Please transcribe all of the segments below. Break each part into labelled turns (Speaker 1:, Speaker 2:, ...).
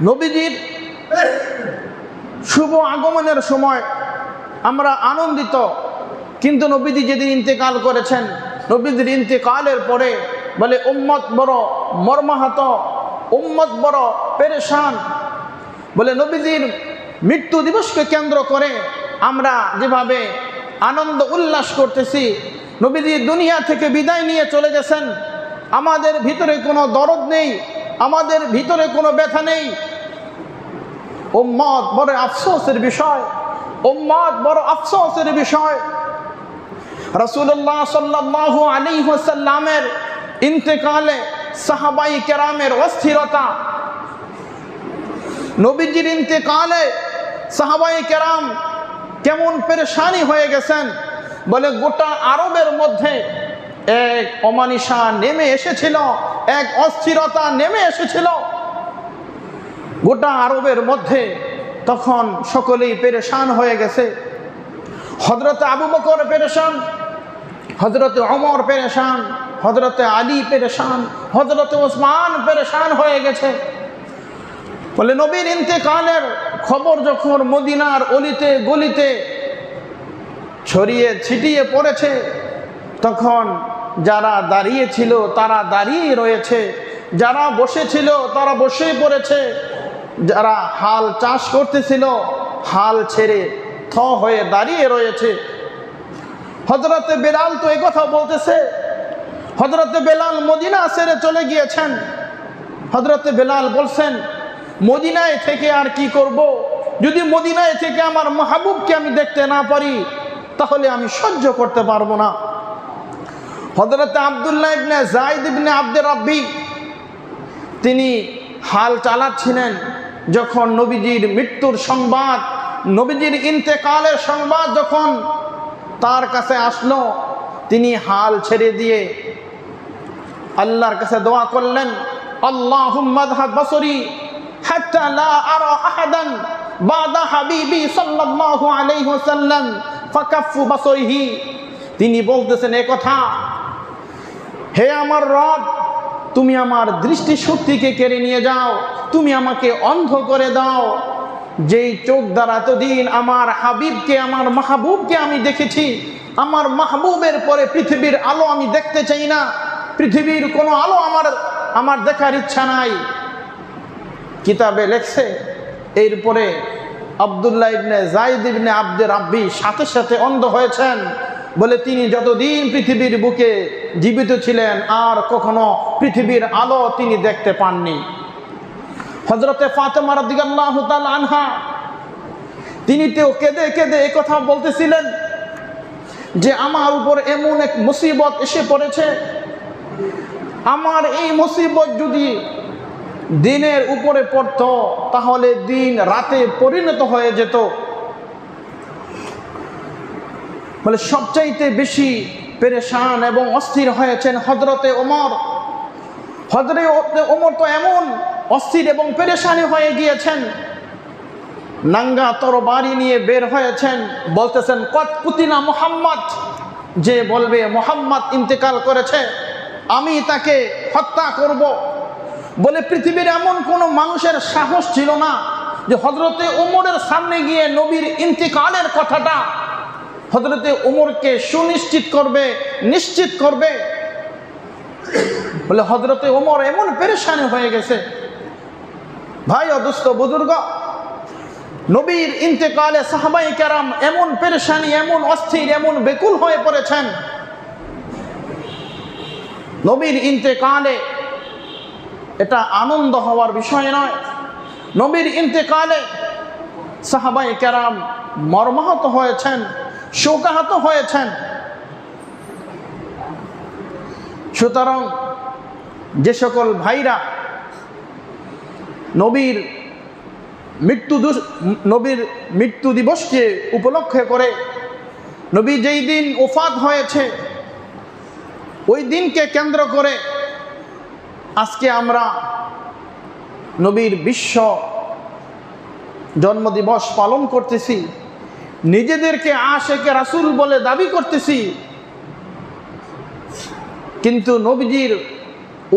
Speaker 1: নবীজির শুভ আগমনের সময় আমরা আনন্দিত, কিন্তু নবীজি যেদিন ইন্তেকাল করেছেন, নবীজির ইন্তেকালের পরে বলে উম্মত বড় মর্মাহত, উম্মত বড় পেরেশান। বলে নবীজির মৃত্যু দিবসকে কেন্দ্র করে আমরা যেভাবে আনন্দ উল্লাস করতেছি, নবীজি দুনিয়া থেকে বিদায় নিয়ে চলে গেছেন, আমাদের ভিতরে কোনো দরদ নেই, আমাদের ভিতরে কোনো ব্যথা নেই। উম্মত বড় আফসোসের বিষয়, উম্মত বড় আফসোসের বিষয়। রাসূলুল্লাহ সাল্লাল্লাহু আলাইহি ওয়াসাল্লামের ইন্তেকালে সাহাবাই কেরামের অস্থিরতা, নবীজির ইন্তেকালে সাহাবাই কেরাম কেমন পেরেশানি হয়ে গেছেন। বলে গোটা আরবের মধ্যে এক অমানিসা নেমে এসেছিল, এক অস্থিরতা নেমে এসেছিল গোটা আরবের মধ্যে। তখন সকলেই পেরেশান হয়ে গেছে। হযরতে আবু বকর পেরেশান, হযরতে ওমর পেরেশান, হযরতে আলী পেরেশান, হযরতে ওসমান পেরেশান হয়ে গেছে। বলে নবীর ইন্তেকালের খবর যখন মদিনার অলিতে গলিতে ছড়িয়ে ছিটিয়ে পড়েছে, তখন যারা দাঁড়িয়ে ছিল তারা দাঁড়িয়ে রয়েছে, যারা বসেছিল তারা বসে পড়েছে, যারা হাল চাষ করতেছিল হাল ছেড়ে থ হয়ে দাঁড়িয়ে রয়েছে। হযরতে বেলাল তো এই কথা বলতেছে, হযরতে বেলাল মদিনা ছেড়ে চলে গিয়েছেন। হযরতে বেলাল বলছেন, মদিনায় থেকে আর কি করব? যদি মদিনায় থেকে আমার মাহবুবকে আমি দেখতে না পারি তাহলে আমি সহ্য করতে পারবো না। হযরতে আব্দুল্লাহ ইবনে যায়েদ ইবনে আব্দে রাব্বি তিনি হাল চালাচ্ছিলেন, যখন নবীজির মৃত্যুর সংবাদ, নবীজির ইন্তেকালের সংবাদ যখন তার কাছে আসলো, তিনি হাল ছেড়ে দিয়ে আল্লাহর কাছে দোয়া করলেন, আল্লাহুম্মা যহাব বসরি হাত্তা লা আরা আহাদান বাদা হাবিবি সাল্লাল্লাহু আলাইহি ওয়াসাল্লাম ফাকাফফু বসরিহি। তিনি বলতেছেন এই কথা, হে আমার রব, তুমি আমার দৃষ্টি শক্তিকে কেড়ে নিয়ে যাও, তুমি আমাকে অন্ধ করে দাও। যেই চোখ দ্বারা এতদিন আমার হাবিবকে, আমার মাহবুবকে আমি দেখেছি, আমার মাহবুবের পরে পৃথিবীর আলো আমি দেখতে চাই না, পৃথিবীর কোনো আলো আমার দেখার ইচ্ছা নাই। কিতাবে লেখছে, এরপরে আব্দুল্লাহ ইবনে যায়েদ ইবনে আব্দে রাব্বি সাথে সাথে অন্ধ হয়েছেন। বলে তিনি যতদিন পৃথিবীর বুকে জীবিত ছিলেন আর কখনো পৃথিবীর আলো তিনি দেখতে পাননি। হযরতে ফাতেমা রাদিয়াল্লাহু তাআলা আনহা তিনি তো কেঁদে কেঁদে এই কথা বলতেছিলেন যে আমার উপর এমন এক মুসিবত এসে পড়েছে, আমার এই মুসিবত যদি দিনের উপরে পড়তো তাহলে দিন রাতে পরিণত হয়ে যেত। বলে সবচাইতে বেশি পেরেশান এবং অস্থির হয়েছেন হযরতে ওমর। হযরতে ওমর তো এমন অস্থির এবং পেরেশানি হয়ে গিয়েছেন, নাঙ্গা তরবারি নিয়ে বের হয়েছেন, বলতেছেন কত কুতিনা মুহাম্মদ, যে বলবে মুহাম্মদ ইন্তেকাল করেছে আমি তাকে হত্যা করব। বলে পৃথিবীর এমন কোন মানুষের সাহস ছিল না যে হযরতে ওমরের সামনে গিয়ে নবীর ইন্তেকালের কথাটা হযরতে ওমরকে সুনিশ্চিত করবে, নিশ্চিত করবে। বলে হযরতে ওমর এমন পেরেশানি হয়ে গেছে। ভাই ও দোস্ত বুজুর্গ, নবীর ইন্তেকালে সাহাবায়ে কেরাম এমন পেরেশানি, এমন অস্থির, এমন বেকুল হয়ে পড়েছেন। নবীর ইন্তেকালে এটা আনন্দ হওয়ার বিষয় নয়, নবীর ইন্তেকালে সাহাবায়ে কেরাম মর্মাহত হয়েছেন, শোকাহত হয়েছেন। সুতরাং যে সকল ভাইরা নবীর মৃত্যু দিবসকে উপলক্ষে করে, নবী যেই দিন ওফাত হয়েছে ওই দিনকে কেন্দ্র করে আজকে আমরা নবীর বিশ্ব জন্মদিবস পালন করতেছি, নিজেদেরকে আশেকে রাসূল বলে দাবি করতেছি, কিন্তু নবীজির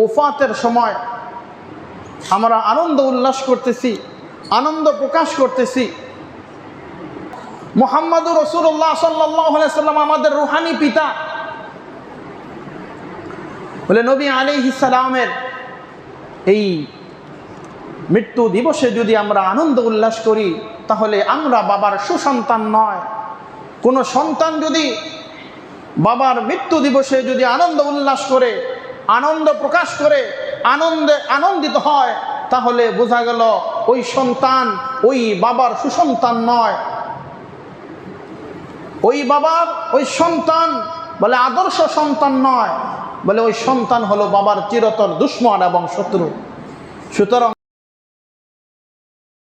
Speaker 1: ওফাতের সময় আমরা আনন্দ উল্লাস করতেছি, আনন্দ প্রকাশ করতেছি। মুহাম্মাদুর রাসূলুল্লাহ সাল্লাল্লাহু আলাইহি সাল্লাম আমাদের রূহানি পিতা। বলে নবী আলাইহিস সালামের এই মৃত্যু দিবসে যদি আমরা আনন্দ উল্লাস করি, তাহলে আমরা বাবার সুসন্তান নয়। কোনো সন্তান যদি বাবার মৃত্যু দিবসে যদি আনন্দ উল্লাস করে, আনন্দ প্রকাশ করে, আনন্দিত হয়, তাহলে বোঝা গেল ওই সন্তান ওই বাবার সুসন্তান নয়। ওই বাবার ওই সন্তান বলে আদর্শ সন্তান নয়, বলে ওই সন্তান হলো বাবার চিরতর দুশমন এবং শত্রু। সুতরাং